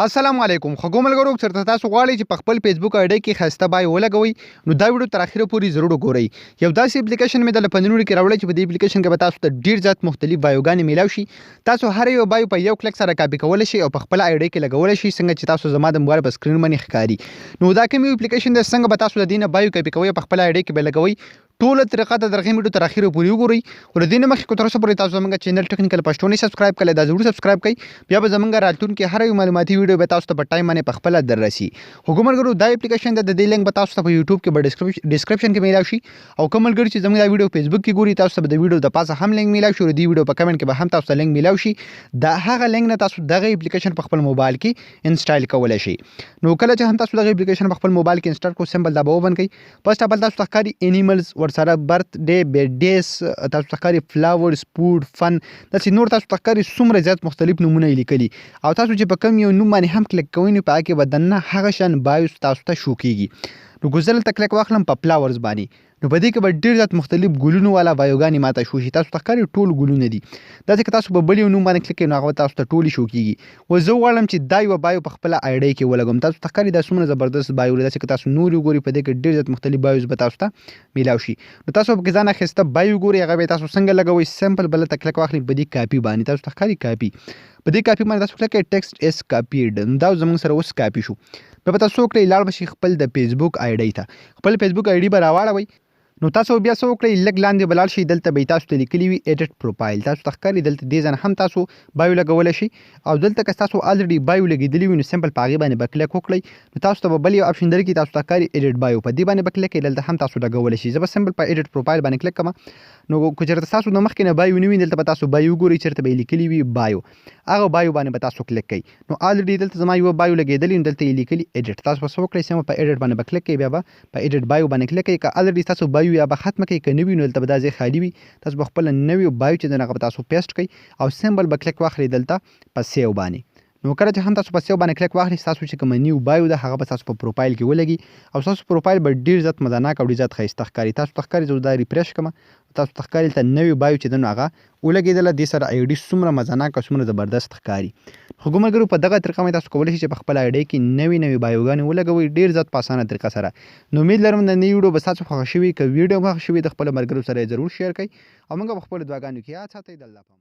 السلام علیکم خو ملګرو چرته تاسو غواړئ چې په خپل فیسبوک آی ډي کې خسته بای ولګوي نو دا ویډیو تر اخره پورې ضرور وګورئ یو داسې اپلیکیشن مې د پندنوري کې راوړی چې په دې اپلیکیشن کې به تاسو ته ډیر زیات مختلف بایوګانې میلاو شي تاسو هر یو بایو په یو کلیک سره کاپی کولای شئ او په خپل آی ډي کې لګولای شئ څنګه چې تاسو زما د موبایل په سکرین باندې ښکاري نو دا کوم اپلیکیشن د څنګه به تاسو د دینه بایو کاپی کوئ په خپل آی ډي کې به لګوي ټول طریقه د درغې ویډیو تر اخره پورې وګورئ ولدي نه مخکې کو تر اوسه پورې تاسو زموږ چینل ټیکنیکل پښتو نه سبسکرایب کړئ دا ضرور سبسکرایب کړئ بیا به زموږ راتلونکي هر یو معلوماتي ویډیو به تاسو ته په ټایم باندې په خپل در رسي وګورئ دا اپلیکیشن د دې لینک به تاسو ته په یوټیوب کې په ډسکرپشن کې میلاو شي او کوم ملګری چې زموږ دا ویډیو فیسبوک کې ګوري تاسو ته د ویډیو د پاسه هم لینک میلاو شي او د ویډیو په کمنټ کې به هم تاسو ته لینک میلاو شي دا هغه لینک نه تاسو دغه اپلیکیشن په خپل موبایل کې انسټال کولای شي نو کله چې هم تاسو دغه اپلیکیشن په خپل موبایل کې انسټال کو سمبل دا به وبن کوي پس تاسو تاسو ښکاری انیملز ورسره برث ډے بیډیس تاسو ښکاری فلاورز فود فن داسې نور تاسو ښکاری څومره زیات مختلف نمونه لیکلي او تاسو چې په کم یو نوم باندې هم کلیک کوئ نو په کې بدنه هغه شان بایو تاسو ته شو کیږي نو ګوزل ته کلیک واخلم په فلاورز باندې نو په دې کې به ډیر زیات مختلف ګلونو والا بایوګانې ماته شو شي تاسو ښکاری ټول ګلونه دي دا چې تاسو په بل یو نوم باندې کلیک کوئ نو هغه تاسو ته ټول شو کیږي و زه غواړم چې دا یو بایو په خپل آی ډي کې ولګم تاسو ښکاری دا څومره زبردست بایو دی چې تاسو نور وګورئ په دې کې ډیر زیات مختلف بایوز به تاسو ته میلاو شي نو تاسو په ځان اخیسته بایو ګورئ هغه به تاسو څنګه لګوي سمپل بل ته کلیک واخلئ په دې کاپی باندې تاسو ښکاری کاپی په دې کاپی باندې تاسو کلیک کړئ ټیکسټ اس کاپیډ دا زموږ سره اوس کاپی شو په تاسو کړئ لاړ بشي خپل د فیسبوک آی ډي ته خپل فیسبوک آی ډي به راوړئ نو تاسو بیا څه وکړئ لږ لاندې بلال شي دلته به تاسو ته لیکلي وي ایډیټ پروفایل تاسو ته ښکاري دلته دې ځای هم تاسو بایو لګولی شي او دلته که تاسو الریډي بایو لګېدلي وي نو سمپل په هغې باندې به کلیک وکړئ نو تاسو ته به بل یو اپشن درکړي تاسو ته ښکاري ایډیټ بایو په دې باندې به کلیک کړئ دلته هم تاسو لګولی شي زه به سمپل په ایډیټ پروفایل باندې کلیک کوم نو که چېرته تاسو د مخکې نه بایو نه وي دلته به تاسو بایو ګورئ چېرته به یې لیکلي وي بایو هغه بایو باندې به تاسو کلیک کوئ نو الریډي دلته زما یوه بایو لګېدلې نو دلته یې لیکلي ایډیټ تاسو به څه وکړئ سمه په ایډیټ باندې به کلیک کوئ بیا به په ایډیټ بایو باندې کلیک کوئ که الریډي تاسو بایو یا به ختمه کوئ که نه وي نو دلته به دا ځای خالي وي تاسو به خپله نوی بایو چې دی هغه به تاسو پیسټ کوئ او سمبل به کلیک واخلئ دلته په سیو باندې نو کله چې هم تاسو په سیو باندې کلیک واخلئ ستاسو چې کومه نیو بایو ده هغه به تاسو په پروفایل کې ولګي او ستاسو پروفایل به ډیر زیات مزهناک او ډیر زیات ښایسته ښکاري تاسو ته ښکاري زه دا ریفریش کوم تاسو ته ښکاري دلته نوی بایو چې دی نو هغه ولګېدله دې سره آی ډي څومره مزهناک او څومره زبردست ښکاري خو ملګرو په دغه طریقه باندې تاسو کولی شئ چې په خپل آی ډي کې نوې بایوګانې ولګوئ ډیر زیات په اسانه طریقه سره نو امید لرم د نوې ویډیو به ستاسو خوښه شوي که ویډیو خوښه شوي د خپلو ملګرو سره یې ضرور شیر کړئ او موږ به خپلو دعاګانو کې یاد ساتئ د الله په امان